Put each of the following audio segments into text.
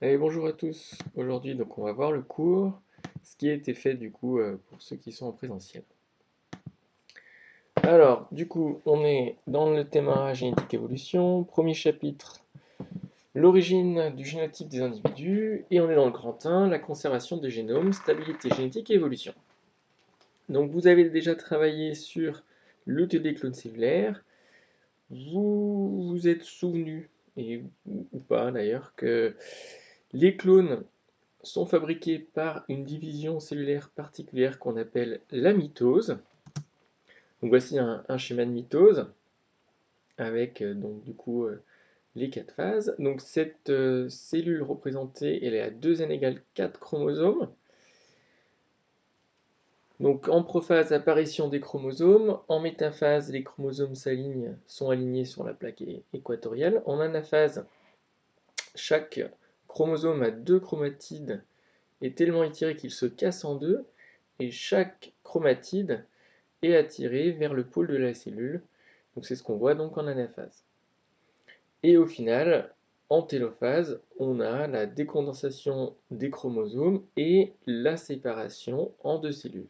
Allez, bonjour à tous. Aujourd'hui, donc, on va voir le cours, ce qui a été fait du coup pour ceux qui sont en présentiel. Alors, du coup, on est dans le thème génétique évolution, premier chapitre, l'origine du génotype des individus, et on est dans le grand 1, la conservation des génomes, stabilité génétique et évolution. Donc, vous avez déjà travaillé sur le TD clone cellulaire. Vous vous êtes souvenu, ou pas d'ailleurs, que les clones sont fabriqués par une division cellulaire particulière qu'on appelle la mitose. Donc voici un schéma de mitose avec donc du coup les 4 phases. Donc cette cellule représentée, elle est à 2n égale 4 chromosomes. Donc en prophase, apparition des chromosomes. En métaphase, les chromosomes sont alignés sur la plaque équatoriale. En anaphase, chaque chromosome a 2 chromatides est tellement étiré qu'il se casse en deux, et chaque chromatide est attiré vers le pôle de la cellule. Donc c'est ce qu'on voit donc en anaphase. Et au final, en télophase, on a la décondensation des chromosomes et la séparation en deux cellules.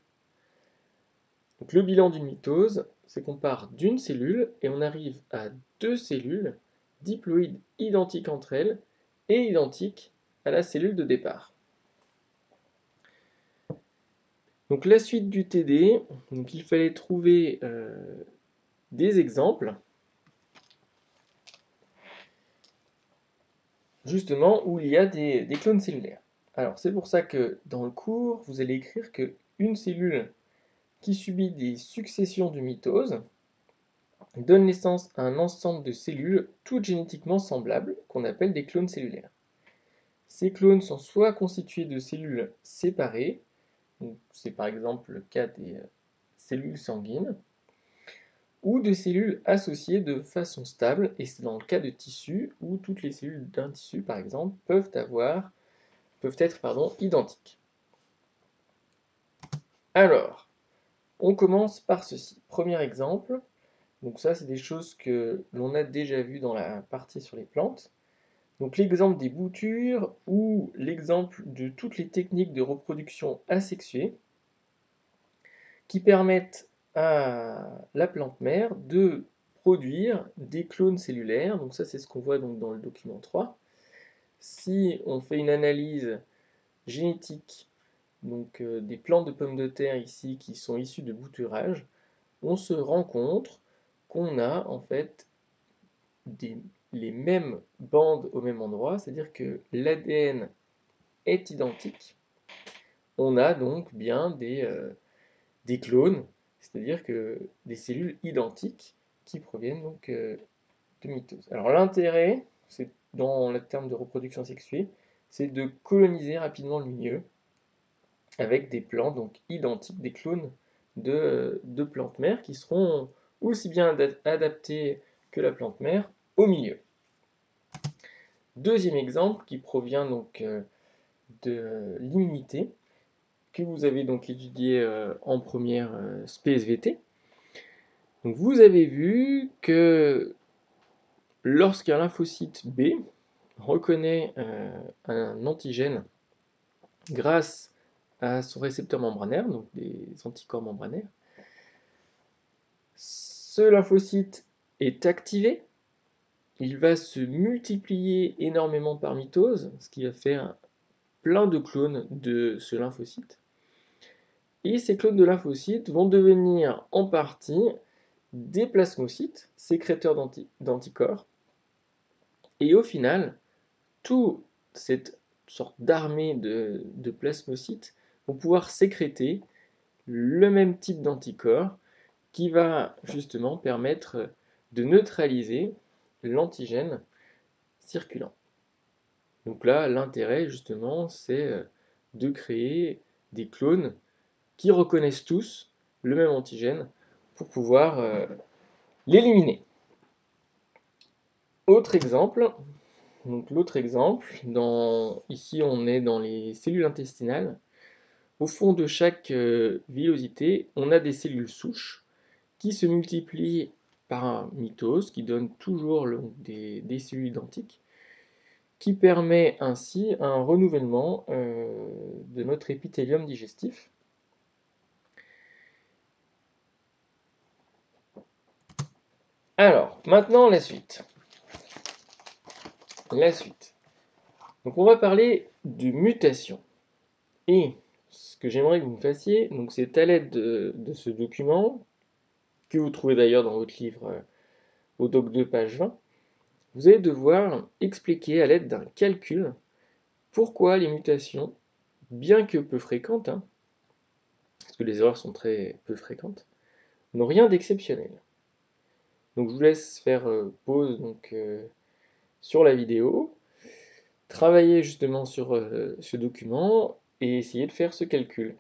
Donc le bilan d'une mitose, c'est qu'on part d'une cellule et on arrive à deux cellules diploïdes identiques entre elles et identiques à la cellule de départ. Donc la suite du TD, donc il fallait trouver des exemples, justement, où il y a des clones cellulaires. Alors c'est pour ça que dans le cours, vous allez écrire qu'une cellule qui subit des successions de mitoses donne naissance à un ensemble de cellules toutes génétiquement semblables, qu'on appelle des clones cellulaires. Ces clones sont soit constitués de cellules séparées, c'est par exemple le cas des cellules sanguines, ou de cellules associées de façon stable, et c'est dans le cas de tissus où toutes les cellules d'un tissu, par exemple, peuvent être identiques. Alors, on commence par ceci. Premier exemple, donc ça c'est des choses que l'on a déjà vues dans la partie sur les plantes. Donc l'exemple des boutures ou l'exemple de toutes les techniques de reproduction asexuée qui permettent à la plante mère de produire des clones cellulaires. Donc ça c'est ce qu'on voit donc dans le document 3. Si on fait une analyse génétique donc des plantes de pommes de terre ici qui sont issues de bouturage, on se rend compte qu'on a en fait les mêmes bandes au même endroit, c'est-à-dire que l'ADN est identique. On a donc bien des clones, c'est-à-dire que des cellules identiques qui proviennent donc de mitose. Alors l'intérêt, c'est dans le terme de reproduction sexuée, c'est de coloniser rapidement le milieu avec des plantes donc identiques, des clones de plantes mères qui seront aussi bien adaptées que la plante mère au milieu. Deuxième exemple qui provient donc de l'immunité que vous avez donc étudié en première SPSVT. Donc vous avez vu que lorsqu'un lymphocyte B reconnaît un antigène grâce à son récepteur membranaire, donc des anticorps membranaires, ce lymphocyte est activé, il va se multiplier énormément par mitose, ce qui va faire plein de clones de ce lymphocyte. Et ces clones de lymphocytes vont devenir en partie des plasmocytes, sécréteurs d'anticorps. Et au final, toute cette sorte d'armée de plasmocytes vont pouvoir sécréter le même type d'anticorps qui va justement permettre de neutraliser l'antigène circulant. Donc là, l'intérêt justement, c'est de créer des clones qui reconnaissent tous le même antigène pour pouvoir l'éliminer. Autre exemple, donc l'autre exemple, ici on est dans les cellules intestinales. Au fond de chaque villosité, on a des cellules souches qui se multiplient par mitose, qui donne toujours des cellules identiques. qui permet ainsi un renouvellement de notre épithélium digestif. Alors, maintenant la suite. Donc on va parler de mutation. Et ce que j'aimerais que vous me fassiez, donc c'est à l'aide de ce document, que vous trouvez d'ailleurs dans votre livre au doc 2, page 20, vous allez devoir expliquer à l'aide d'un calcul pourquoi les mutations, bien que peu fréquentes, hein, parce que les erreurs sont très peu fréquentes, n'ont rien d'exceptionnel. Donc je vous laisse faire pause sur la vidéo, travailler justement sur ce document et essayer de faire ce calcul.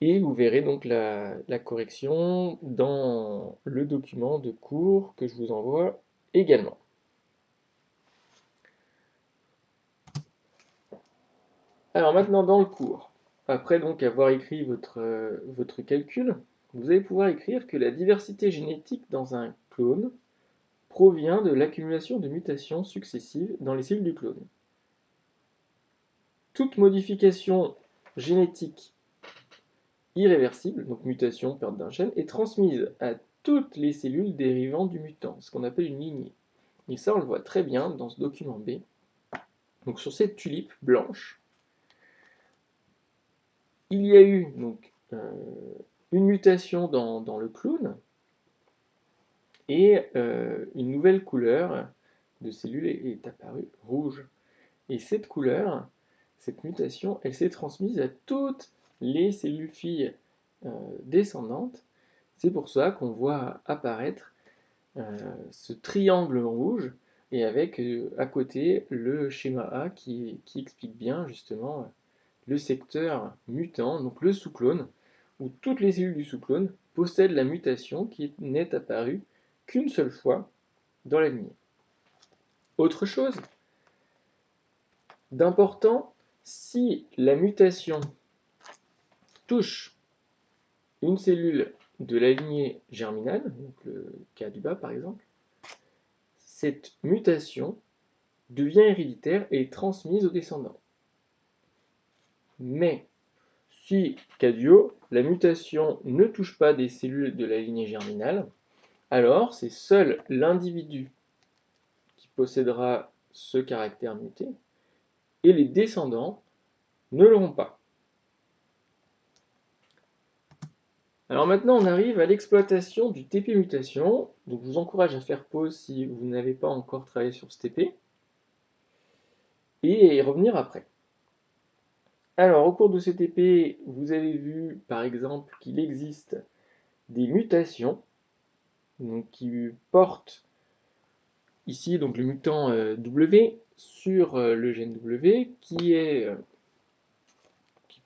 Et vous verrez donc la correction dans le document de cours que je vous envoie également. Alors maintenant dans le cours, après donc avoir écrit votre calcul, vous allez pouvoir écrire que la diversité génétique dans un clone provient de l'accumulation de mutations successives dans les cellules du clone. Toute modification génétique irréversible, donc mutation, perte d'un gène, est transmise à toutes les cellules dérivant du mutant, ce qu'on appelle une lignée. Et ça, on le voit très bien dans ce document B. Donc sur cette tulipe blanche, il y a eu donc une mutation dans le clone et une nouvelle couleur de cellule est apparue rouge. Et cette couleur, cette mutation, elle s'est transmise à toutes les cellules filles descendantes. C'est pour ça qu'on voit apparaître ce triangle rouge et avec à côté le schéma A qui explique bien justement le secteur mutant, donc le sous-clone, où toutes les cellules du sous-clone possèdent la mutation qui n'est apparue qu'une seule fois dans la lignée. Autre chose d'important, si la mutation touche une cellule de la lignée germinale, donc le cas du bas par exemple, cette mutation devient héréditaire et est transmise aux descendants. Mais si, cas du haut, la mutation ne touche pas des cellules de la lignée germinale, alors c'est seul l'individu qui possédera ce caractère muté et les descendants ne l'auront pas. Alors maintenant, on arrive à l'exploitation du TP mutation. Donc je vous encourage à faire pause si vous n'avez pas encore travaillé sur ce TP et revenir après. Alors, au cours de ce TP, vous avez vu par exemple qu'il existe des mutations donc, qui portent ici donc, le mutant W sur le gène W qui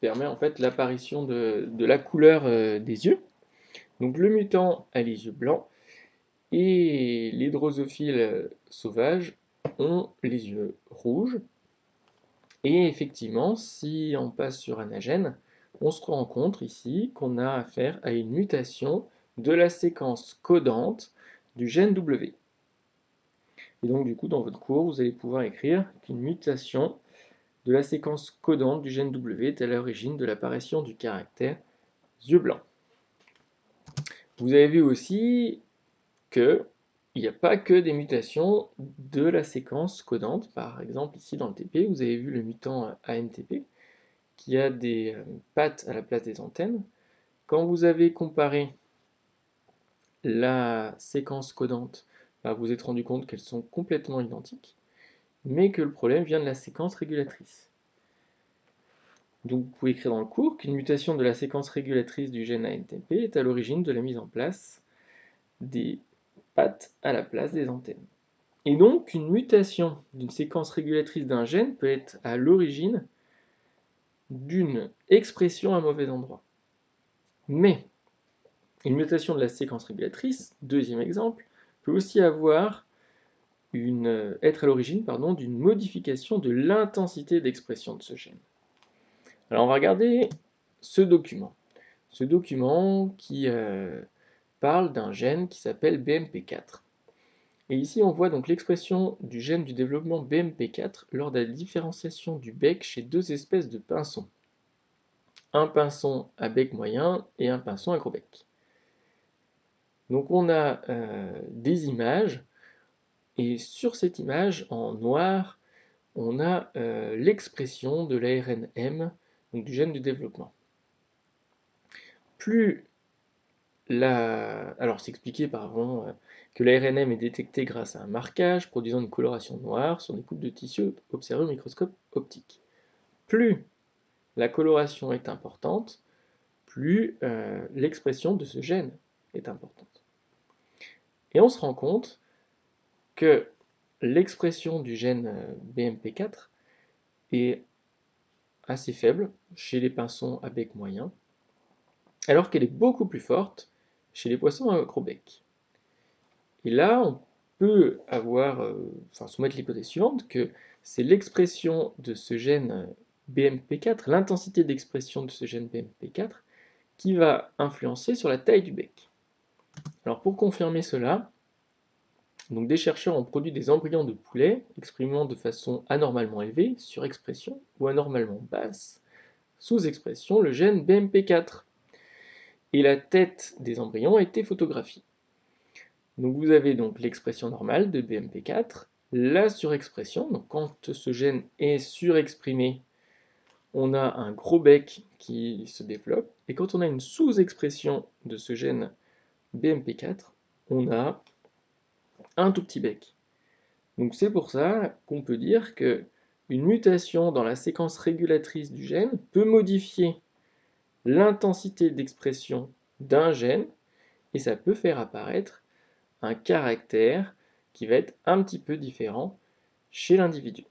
permet en fait l'apparition de la couleur des yeux. Donc le mutant a les yeux blancs et les drosophiles sauvages ont les yeux rouges. Et effectivement, si on passe sur Anagène, on se rend compte ici qu'on a affaire à une mutation de la séquence codante du gène W. Et donc du coup, dans votre cours, vous allez pouvoir écrire qu'une mutation de la séquence codante du gène W est à l'origine de l'apparition du caractère yeux blancs. Vous avez vu aussi qu'il n'y a pas que des mutations de la séquence codante. Par exemple, ici dans le TP, vous avez vu le mutant ANTP qui a des pattes à la place des antennes. Quand vous avez comparé la séquence codante, vous vous êtes rendu compte qu'elles sont complètement identiques, mais que le problème vient de la séquence régulatrice. Donc vous pouvez écrire dans le cours qu'une mutation de la séquence régulatrice du gène ANTP est à l'origine de la mise en place des pattes à la place des antennes. Et donc une mutation d'une séquence régulatrice d'un gène peut être à l'origine d'une expression à mauvais endroit. Mais une mutation de la séquence régulatrice, deuxième exemple, peut aussi être à l'origine d'une modification de l'intensité d'expression de ce gène. Alors on va regarder ce document. Ce document qui parle d'un gène qui s'appelle BMP4. Et ici, on voit donc l'expression du gène du développement BMP4 lors de la différenciation du bec chez deux espèces de pinsons. Un pinson à bec moyen et un pinson à gros bec. Donc on a des images, et sur cette image, en noir, on a l'expression de l'ARNM, donc du gène du développement. Alors c'est expliqué par avant que l'ARNM est détecté grâce à un marquage produisant une coloration noire sur des coupes de tissu observées au microscope optique. Plus la coloration est importante, plus l'expression de ce gène est importante. Et on se rend compte que l'expression du gène BMP4 est assez faible chez les pinsons à bec moyen, alors qu'elle est beaucoup plus forte chez les poissons à gros bec. Et là, on peut soumettre l'hypothèse suivante, que c'est l'expression de ce gène BMP4, l'intensité d'expression de ce gène BMP4, qui va influencer sur la taille du bec. Alors pour confirmer cela, donc des chercheurs ont produit des embryons de poulets exprimant de façon anormalement élevée, surexpression, ou anormalement basse, sous-expression, le gène BMP4. Et la tête des embryons a été photographiée. Donc vous avez donc l'expression normale de BMP4, la surexpression, donc quand ce gène est surexprimé, on a un gros bec qui se développe, et quand on a une sous-expression de ce gène BMP4, on a un tout petit bec. Donc c'est pour ça qu'on peut dire que une mutation dans la séquence régulatrice du gène peut modifier l'intensité d'expression d'un gène, et ça peut faire apparaître un caractère qui va être un petit peu différent chez l'individu.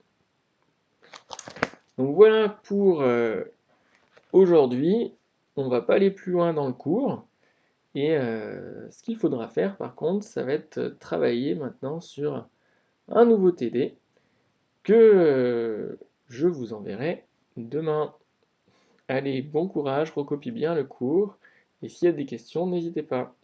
Donc voilà pour aujourd'hui. On ne va pas aller plus loin dans le cours. Et ce qu'il faudra faire par contre, ça va être travailler maintenant sur un nouveau TD que je vous enverrai demain. Allez, bon courage, recopie bien le cours. Et s'il y a des questions, n'hésitez pas.